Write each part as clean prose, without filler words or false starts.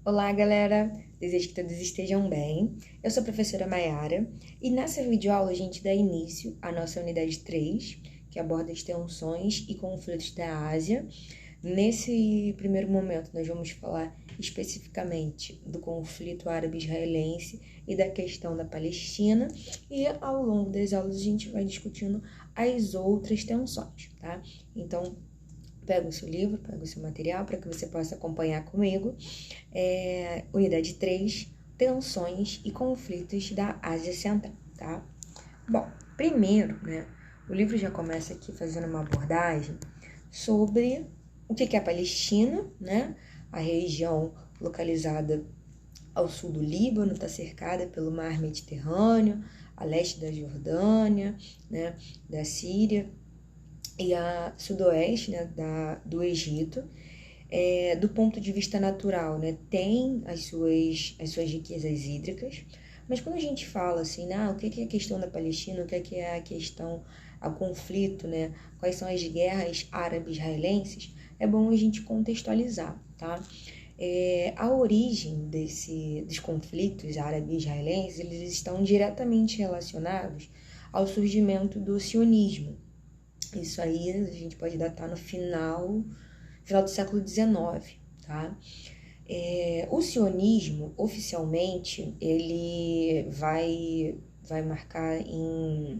Olá, galera! Desejo que todos estejam bem. Eu sou a professora Mayara e nessa videoaula a gente dá início à nossa unidade 3, que aborda as tensões e conflitos da Ásia. Nesse primeiro momento, nós vamos falar especificamente do conflito árabe-israelense e da questão da Palestina, e ao longo das aulas a gente vai discutindo as outras tensões, tá? Então, pega o seu livro, pega o seu material para que você possa acompanhar comigo. Unidade 3, tensões e conflitos da Ásia Central, tá? Bom, primeiro, o livro já começa aqui fazendo uma abordagem sobre o que é a Palestina, a região localizada ao sul do Líbano, está cercada pelo mar Mediterrâneo, a leste da Jordânia, da Síria, e a sudoeste do Egito. Do ponto de vista natural, tem as suas riquezas hídricas, mas quando a gente fala assim, o que é a questão da Palestina, o que é a questão, o conflito, quais são as guerras árabe-israelenses, é bom a gente contextualizar, tá? A origem dos conflitos árabe-israelenses, eles estão diretamente relacionados ao surgimento do sionismo. Isso aí a gente pode datar no final do século XIX, tá? O sionismo, oficialmente, ele vai marcar em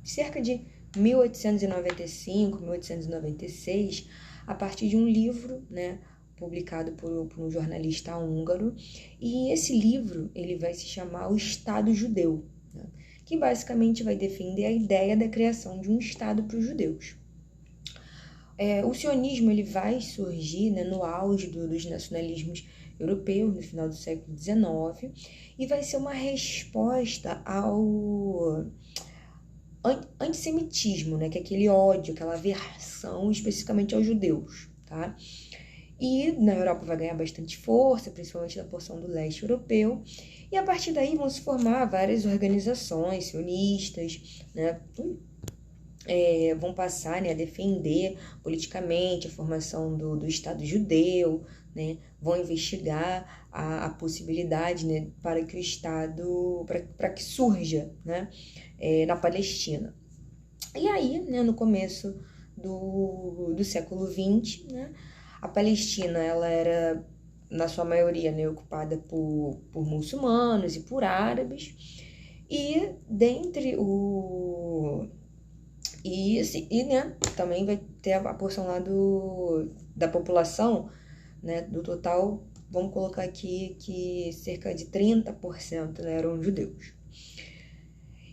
cerca de 1895, 1896, a partir de um livro, publicado por um jornalista húngaro, e esse livro ele vai se chamar O Estado Judeu, que basicamente vai defender a ideia da criação de um Estado para os judeus. O sionismo ele vai surgir no auge dos nacionalismos europeus, no final do século XIX, e vai ser uma resposta ao antissemitismo, que é aquele ódio, aquela aversão especificamente aos judeus, tá? E na Europa vai ganhar bastante força, principalmente na porção do leste europeu, e a partir daí vão se formar várias organizações sionistas, vão passar a defender politicamente a formação do Estado judeu, vão investigar a possibilidade para que o Estado, para que surja na Palestina. E aí, no começo do século XX, a Palestina ela era, na sua maioria, ocupada por muçulmanos e por árabes, e dentre também vai ter a porção lá da população, do total, vamos colocar aqui que cerca de 30% eram judeus.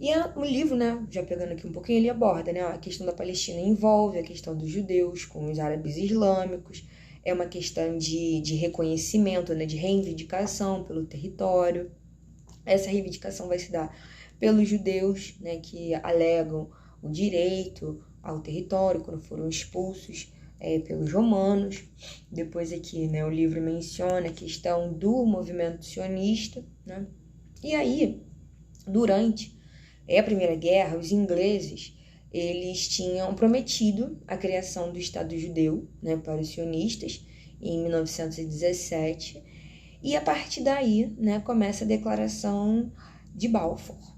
E o livro, já pegando aqui um pouquinho, ele aborda, a questão da Palestina envolve a questão dos judeus com os árabes islâmicos, é uma questão de reconhecimento, de reivindicação pelo território. Essa reivindicação vai se dar pelos judeus, que alegam o direito ao território quando foram expulsos pelos romanos. Depois aqui, o livro menciona a questão do movimento sionista, E aí, durante a Primeira Guerra, os ingleses, eles tinham prometido a criação do Estado judeu, para os sionistas, em 1917, e a partir daí, começa a Declaração de Balfour.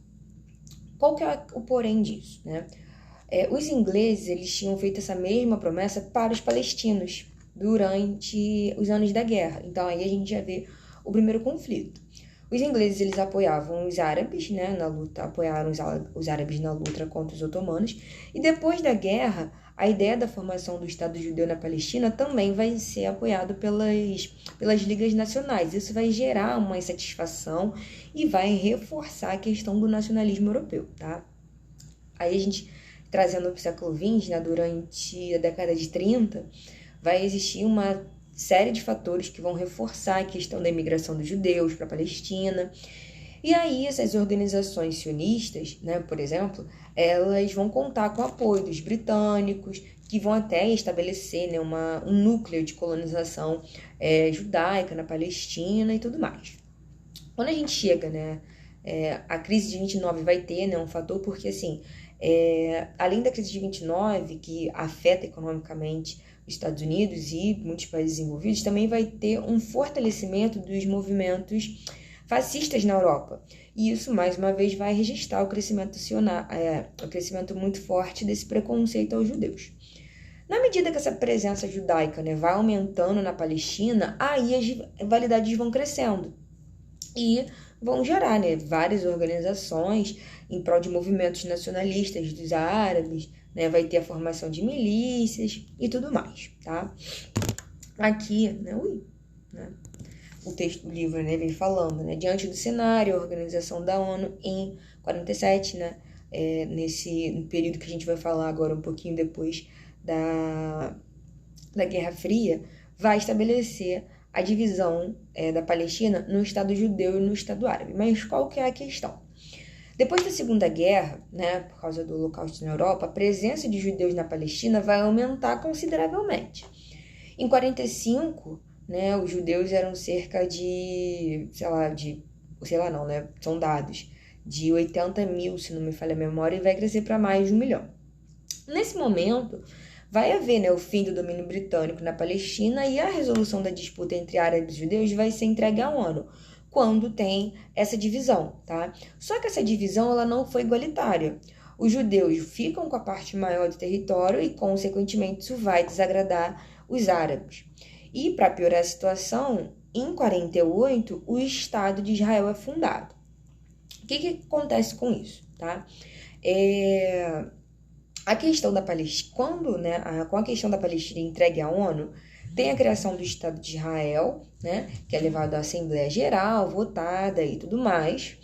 Qual que é o porém disso, Os ingleses, eles tinham feito essa mesma promessa para os palestinos durante os anos da guerra. Então, aí a gente já vê o primeiro conflito. Os ingleses, eles apoiavam os árabes, na luta, apoiaram os árabes na luta contra os otomanos. E depois da guerra, a ideia da formação do Estado judeu na Palestina também vai ser apoiado pelas ligas nacionais. Isso vai gerar uma insatisfação e vai reforçar a questão do nacionalismo europeu, tá? Aí a gente, trazendo para o século XX, durante a década de 30, vai existir uma série de fatores que vão reforçar a questão da imigração dos judeus para a Palestina. E aí essas organizações sionistas, por exemplo, elas vão contar com o apoio dos britânicos, que vão até estabelecer um núcleo de colonização judaica na Palestina e tudo mais. Quando a gente chega, a crise de 29 vai ter um fator, porque assim, além da crise de 29, que afeta economicamente Estados Unidos e muitos países envolvidos, também vai ter um fortalecimento dos movimentos fascistas na Europa. E isso, mais uma vez, vai registrar o crescimento muito forte desse preconceito aos judeus. Na medida que essa presença judaica, né, vai aumentando na Palestina, aí as rivalidades vão crescendo e vão gerar, né, várias organizações em prol de movimentos nacionalistas dos árabes, né, vai ter a formação de milícias e tudo mais, tá? Aqui, né, o texto do livro, né, vem falando, né, diante do cenário, a organização da ONU em 47, né, nesse período que a gente vai falar agora um pouquinho depois da Guerra Fria, vai estabelecer a divisão da Palestina no Estado judeu e no Estado árabe. Mas qual que é a questão? Depois da Segunda Guerra, né, por causa do Holocausto na Europa, a presença de judeus na Palestina vai aumentar consideravelmente. Em 45, né, os judeus eram cerca de, são dados de 80 mil, se não me falha a memória, e vai crescer para mais de 1 milhão. Nesse momento, vai haver, né, o fim do domínio britânico na Palestina e a resolução da disputa entre árabes e judeus vai ser entregue à ONU, quando tem essa divisão, tá? Só que essa divisão ela não foi igualitária. Os judeus ficam com a parte maior do território e, consequentemente, isso vai desagradar os árabes. E, para piorar a situação, em 48, o Estado de Israel é fundado. O que acontece com isso, tá? A questão da Palestina, com a questão da Palestina entregue à ONU, tem a criação do Estado de Israel, né, que é levado à Assembleia Geral, votada e tudo mais.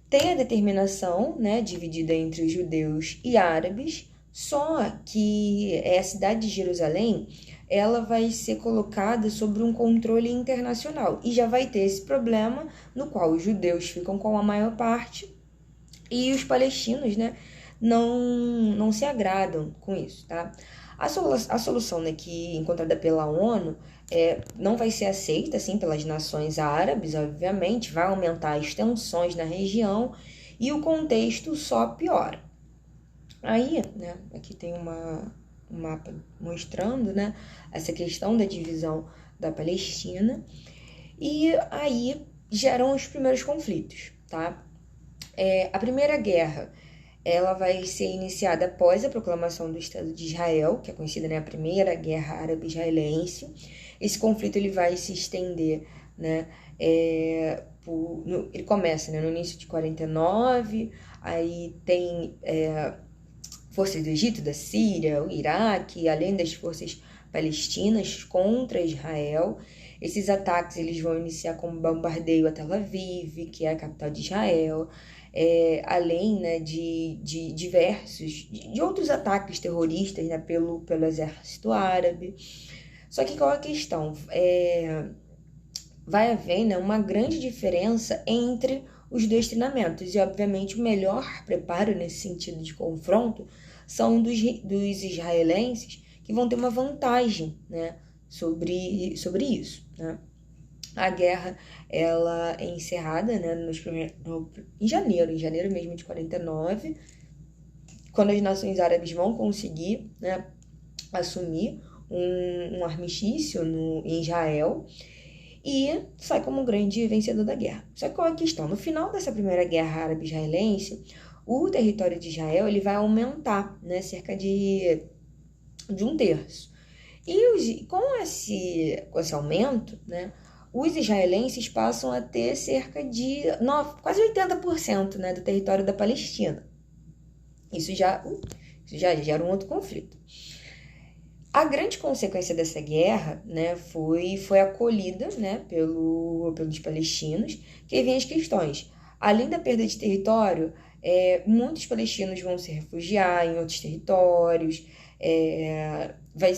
Tem a determinação, né, dividida entre os judeus e árabes, só que a cidade de Jerusalém ela vai ser colocada sob um controle internacional e já vai ter esse problema no qual os judeus ficam com a maior parte e os palestinos, né, não se agradam com isso, tá? A solução, né, que encontrada pela ONU não vai ser aceita assim, pelas nações árabes, obviamente, vai aumentar as tensões na região e o contexto só piora. Aí, né, aqui tem um mapa mostrando, né, essa questão da divisão da Palestina e aí geram os primeiros conflitos, tá? A Primeira Guerra ela vai ser iniciada após a proclamação do Estado de Israel, que é conhecida, né, a Primeira Guerra Árabe-Israelense. Esse conflito ele vai se estender, né, ele começa, né, no início de 49, aí tem forças do Egito, da Síria, o Iraque, além das forças palestinas contra Israel. Esses ataques eles vão iniciar com bombardeio a Tel Aviv, que é a capital de Israel, além, né, de diversos, de outros ataques terroristas, né, pelo exército árabe. Só que qual é a questão? Vai haver, né, uma grande diferença entre os dois treinamentos e, obviamente, o melhor preparo nesse sentido de confronto são dos israelenses, que vão ter uma vantagem, né, sobre isso, né? A guerra ela é encerrada, né, em janeiro mesmo de 49, quando as nações árabes vão conseguir, né, assumir um armistício em Israel e sai como um grande vencedor da guerra. Só que qual é a questão? No final dessa Primeira Guerra Árabe-Israelense, o território de Israel ele vai aumentar, né, cerca de 1/3. E com esse aumento, né, os israelenses passam a ter cerca de quase 80%, né, do território da Palestina. Isso já gera um outro conflito. A grande consequência dessa guerra, né, foi acolhida, né, pelos palestinos, que aí vem as questões. Além da perda de território, muitos palestinos vão se refugiar em outros territórios, vai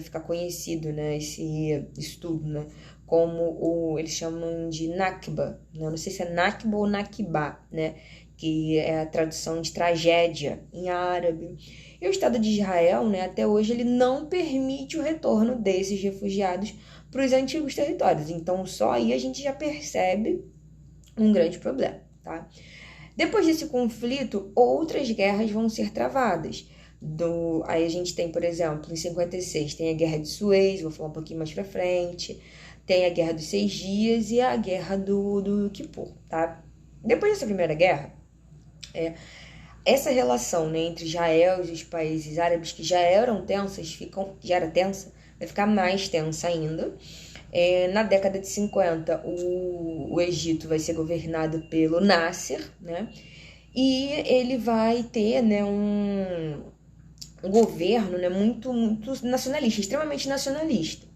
ficar conhecido, né, isso tudo, né, como eles chamam de Nakba, né? Não sei se é Nakba ou Nakba, né, que é a tradução de tragédia em árabe. E o Estado de Israel, né, até hoje, ele não permite o retorno desses refugiados para os antigos territórios. Então, só aí a gente já percebe um grande problema, tá? Depois desse conflito, outras guerras vão ser travadas. Aí a gente tem, por exemplo, em 56 tem a Guerra de Suez, vou falar um pouquinho mais pra frente, tem a Guerra dos 6 Dias e a Guerra do Kippur, tá? Depois dessa primeira guerra, essa relação, né, entre Israel e os países árabes que já eram tensas, já era tensa, vai ficar mais tensa ainda. Na década de 50, o Egito vai ser governado pelo Nasser, né? E ele vai ter, né, um governo, né, muito nacionalista, extremamente nacionalista.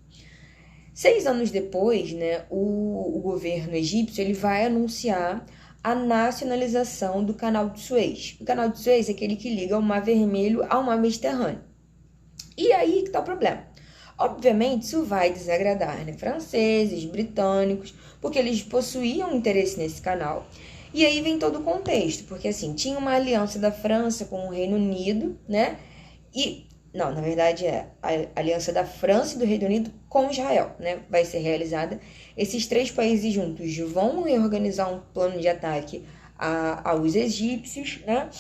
6 anos depois, né, o governo egípcio ele vai anunciar a nacionalização do Canal de Suez. O Canal de Suez é aquele que liga o Mar Vermelho ao Mar Mediterrâneo. E aí que está o problema. Obviamente, isso vai desagradar, né, franceses, britânicos, porque eles possuíam interesse nesse canal. E aí vem todo o contexto, porque assim, tinha uma aliança da França com o Reino Unido, né? Não, na verdade é a aliança da França e do Reino Unido com Israel, né? Vai ser realizada. Esses 3 países juntos vão reorganizar um plano de ataque aos egípcios, né?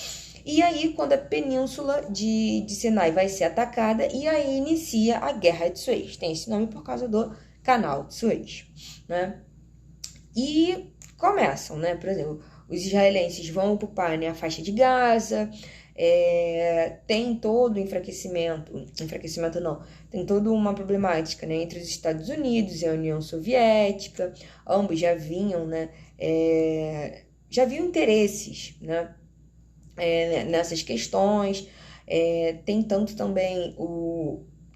E aí, quando a península de Sinai vai ser atacada, e aí inicia a Guerra de Suez. Tem esse nome por causa do Canal de Suez, né? E começam, né? Por exemplo, os israelenses vão ocupar, né, a faixa de Gaza, tem todo o enfraquecimento não, tem toda uma problemática, né, entre os Estados Unidos e a União Soviética. Ambos já vinham, né, já haviam interesses, né, nessas questões. Tem tanto também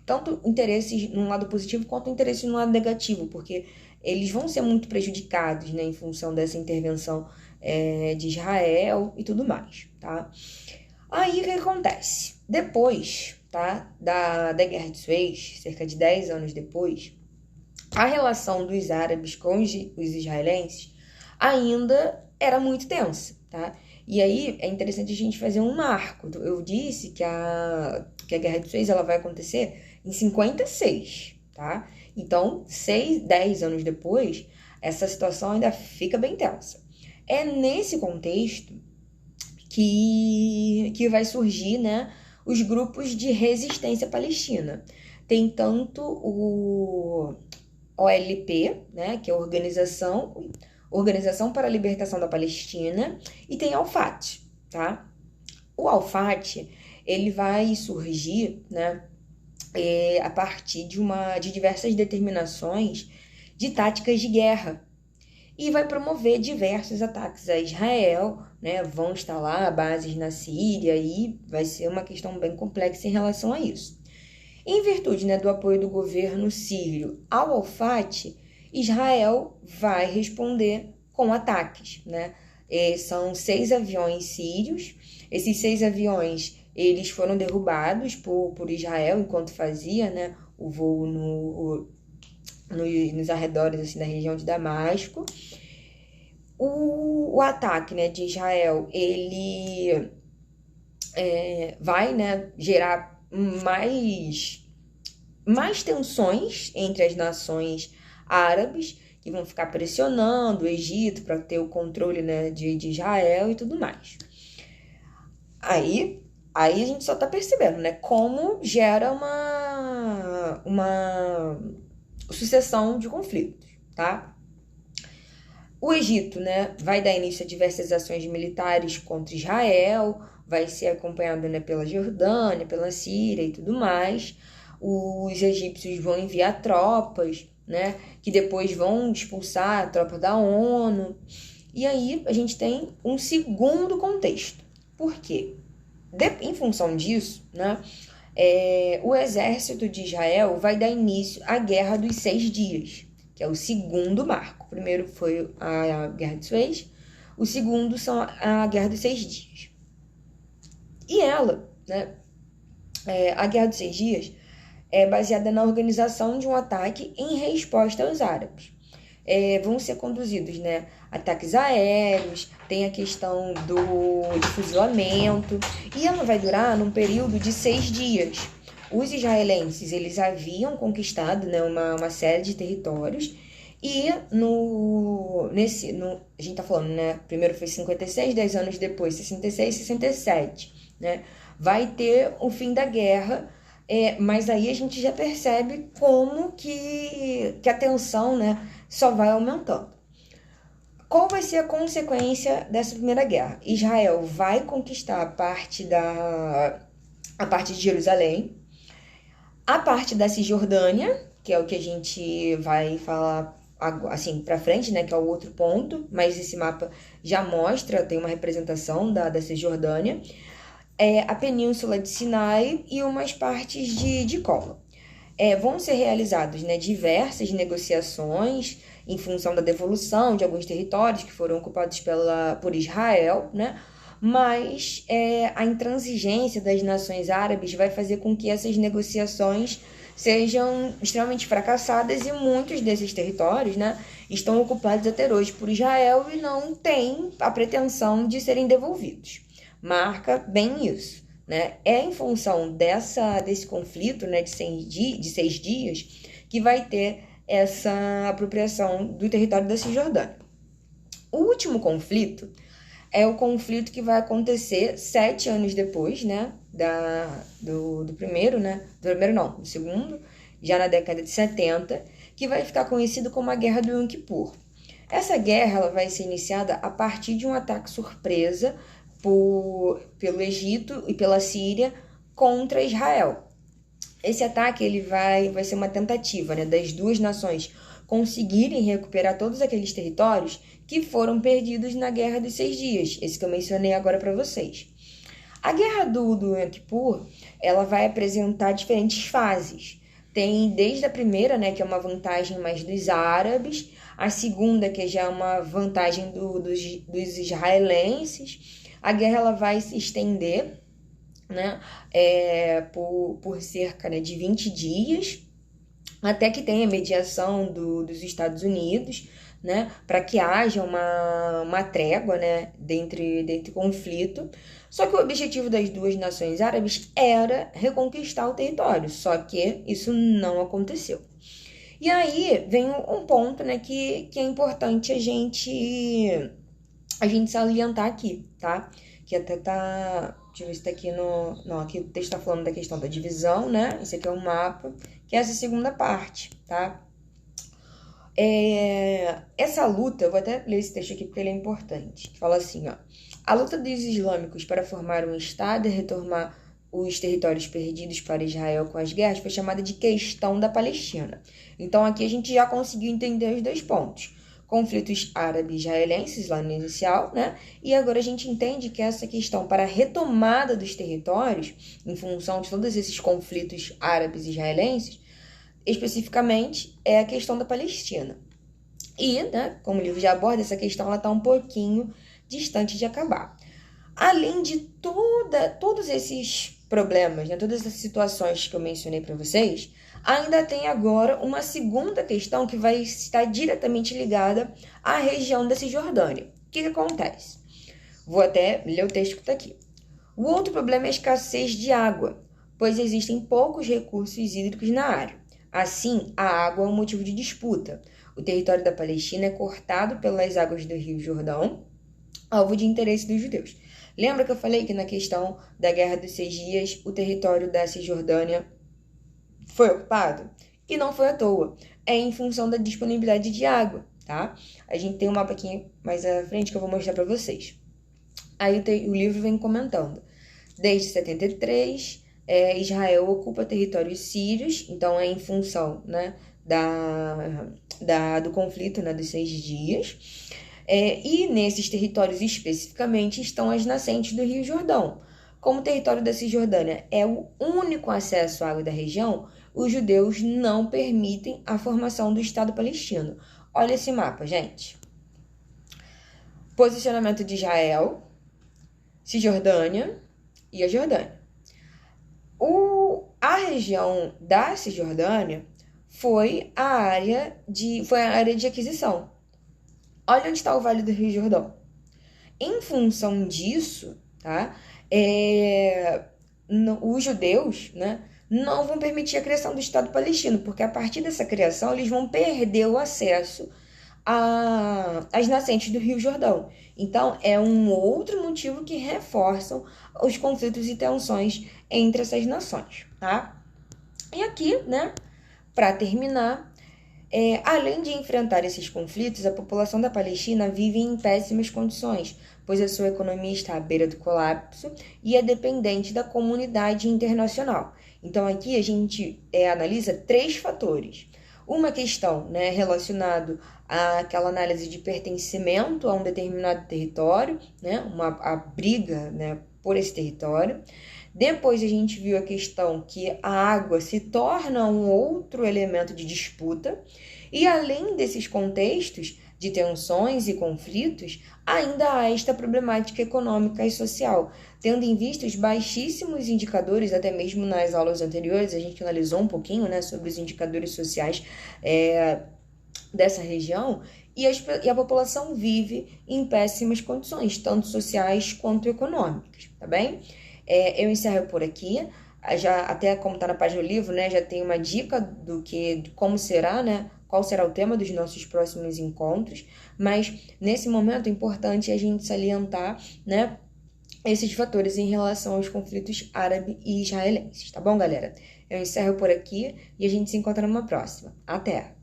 tanto interesses num lado positivo quanto interesses no lado negativo, porque eles vão ser muito prejudicados, né, em função dessa intervenção de Israel e tudo mais, tá? Aí o que acontece? Depois, tá, da Guerra de Suez, cerca de 10 anos depois, a relação dos árabes com os israelenses ainda era muito tensa, tá? E aí é interessante a gente fazer um marco. Eu disse que a Guerra de Suez ela vai acontecer em 56, tá? Então, 10 anos depois, essa situação ainda fica bem tensa. É nesse contexto que vai surgir, né, os grupos de resistência palestina. Tem tanto o OLP, né, que é a Organização para a Libertação da Palestina, e tem Al-Fatah, tá? O Al-Fatah, ele vai surgir, né, a partir de diversas determinações de táticas de guerra, e vai promover diversos ataques a Israel, né? Vão instalar bases na Síria e vai ser uma questão bem complexa em relação a isso. Em virtude, né, do apoio do governo sírio ao Al-Fatah, Israel vai responder com ataques, né? São 6 aviões sírios. Esses 6 aviões eles foram derrubados por Israel enquanto fazia, né, o voo nos arredores assim, da região de Damasco. O ataque, né, de Israel, ele vai, né, gerar mais tensões entre as nações árabes, que vão ficar pressionando o Egito para ter o controle, né, de Israel e tudo mais. Aí a gente só tá percebendo, né, como gera uma sucessão de conflitos, tá? O Egito, né, vai dar início a diversas ações militares contra Israel, vai ser acompanhado, né, pela Jordânia, pela Síria e tudo mais. Os egípcios vão enviar tropas, né, que depois vão expulsar a tropa da ONU. E aí a gente tem um segundo contexto. Por quê? Em função disso, né, o exército de Israel vai dar início à Guerra dos 6 Dias, que é o segundo marco. O primeiro foi a Guerra de Suez, o segundo são a Guerra dos 6 Dias. E ela, né, a Guerra dos 6 Dias é baseada na organização de um ataque em resposta aos árabes. Vão ser conduzidos, né, ataques aéreos, tem a questão do fuzilamento, e ela vai durar num período de 6 dias. Os israelenses, eles haviam conquistado, né, uma série de territórios, e a gente tá falando, né, primeiro foi 56, 10 anos depois, 66, 67, né, vai ter o fim da guerra, mas aí a gente já percebe como que a tensão, né, só vai aumentando. Qual vai ser a consequência dessa primeira guerra? Israel vai conquistar a parte de Jerusalém, a parte da Cisjordânia, que é o que a gente vai falar assim para frente, né, que é o outro ponto, mas esse mapa já mostra, tem uma representação da Cisjordânia, a península de Sinai e umas partes de Golan. Vão ser realizadas, né, diversas negociações em função da devolução de alguns territórios que foram ocupados por Israel, né? Mas a intransigência das nações árabes vai fazer com que essas negociações sejam extremamente fracassadas e muitos desses territórios, né, estão ocupados até hoje por Israel e não têm a pretensão de serem devolvidos. Marca bem isso, né? É em função desse conflito, né, de 6 dias que vai ter essa apropriação do território da Cisjordânia. O último conflito é o conflito que vai acontecer 7 anos depois, né, do primeiro, né, do segundo, já na década de 70, que vai ficar conhecido como a Guerra do Yom Kippur. Essa guerra ela vai ser iniciada a partir de um ataque surpresa pelo Egito e pela Síria contra Israel. Esse ataque ele vai ser uma tentativa, né, das duas nações conseguirem recuperar todos aqueles territórios que foram perdidos na Guerra dos 6 Dias, esse que eu mencionei agora para vocês. A Guerra do Yom Kippur, ela vai apresentar diferentes fases. Tem desde a primeira, né, que é uma vantagem mais dos árabes, a segunda, que já é uma vantagem dos israelenses. A guerra ela vai se estender, né, por cerca, né, de 20 dias, até que tenha mediação dos Estados Unidos, né, para que haja uma trégua, né, dentro conflito. Só que o objetivo das duas nações árabes era reconquistar o território, só que isso não aconteceu. E aí vem um ponto, né, que é importante a gente salientar aqui, tá? Que até tá... Deixa eu ver se tá aqui Não, aqui o texto tá falando da questão da divisão, né? Esse aqui é o mapa, que é essa segunda parte, tá? Essa luta, eu vou até ler esse texto aqui porque ele é importante. Fala assim, ó. A luta dos islâmicos para formar um estado e retomar os territórios perdidos para Israel com as guerras foi chamada de questão da Palestina. Então aqui a gente já conseguiu entender os 2 pontos. Conflitos árabe-israelenses lá no inicial, né? E agora a gente entende que essa questão para a retomada dos territórios, em função de todos esses conflitos árabes-israelenses, especificamente é a questão da Palestina. E, né, como o livro já aborda, essa questão ela está um pouquinho distante de acabar. Além de todos esses problemas, né, todas essas situações que eu mencionei para vocês, ainda tem agora uma segunda questão que vai estar diretamente ligada à região da Cisjordânia. O que acontece? Vou até ler o texto que está aqui. O outro problema é a escassez de água, pois existem poucos recursos hídricos na área. Assim, a água é um motivo de disputa. O território da Palestina é cortado pelas águas do Rio Jordão, alvo de interesse dos judeus. Lembra que eu falei que na questão da Guerra dos 6 Dias, o território da Cisjordânia foi ocupado? E não foi à toa. É em função da disponibilidade de água, tá? A gente tem um mapa aqui mais à frente que eu vou mostrar para vocês. Aí o livro vem comentando. Desde 73, Israel ocupa territórios sírios, então é em função, né, do conflito, né, dos 6 dias. E nesses territórios especificamente estão as nascentes do Rio Jordão. Como o território da Cisjordânia é o único acesso à água da região, os judeus não permitem a formação do Estado palestino. Olha esse mapa, gente. Posicionamento de Israel, Cisjordânia e a Jordânia. A região da Cisjordânia foi a área de aquisição. Olha onde está o Vale do Rio Jordão. Em função disso, tá? Os judeus, né, não vão permitir a criação do Estado palestino, porque a partir dessa criação eles vão perder o acesso as nascentes do Rio Jordão. Então, é um outro motivo que reforçam os conflitos e tensões entre essas nações, tá? E aqui, né, para terminar, além de enfrentar esses conflitos, a população da Palestina vive em péssimas condições, pois a sua economia está à beira do colapso e é dependente da comunidade internacional. Então, aqui a gente analisa 3 fatores. Uma questão, né, relacionada àquela análise de pertencimento a um determinado território, né, a briga, né, por esse território. Depois a gente viu a questão que a água se torna um outro elemento de disputa, e além desses contextos de tensões e conflitos, ainda há esta problemática econômica e social, tendo em vista os baixíssimos indicadores, até mesmo nas aulas anteriores, a gente analisou um pouquinho, né, sobre os indicadores sociais dessa região, e a população vive em péssimas condições, tanto sociais quanto econômicas, tá bem? Eu encerro por aqui, já até como está na página do livro, né, já tem uma dica de como será, né, qual será o tema dos nossos próximos encontros, mas nesse momento é importante a gente salientar, né, esses fatores em relação aos conflitos árabe e israelenses, tá bom, galera? Eu encerro por aqui e a gente se encontra numa próxima. Até!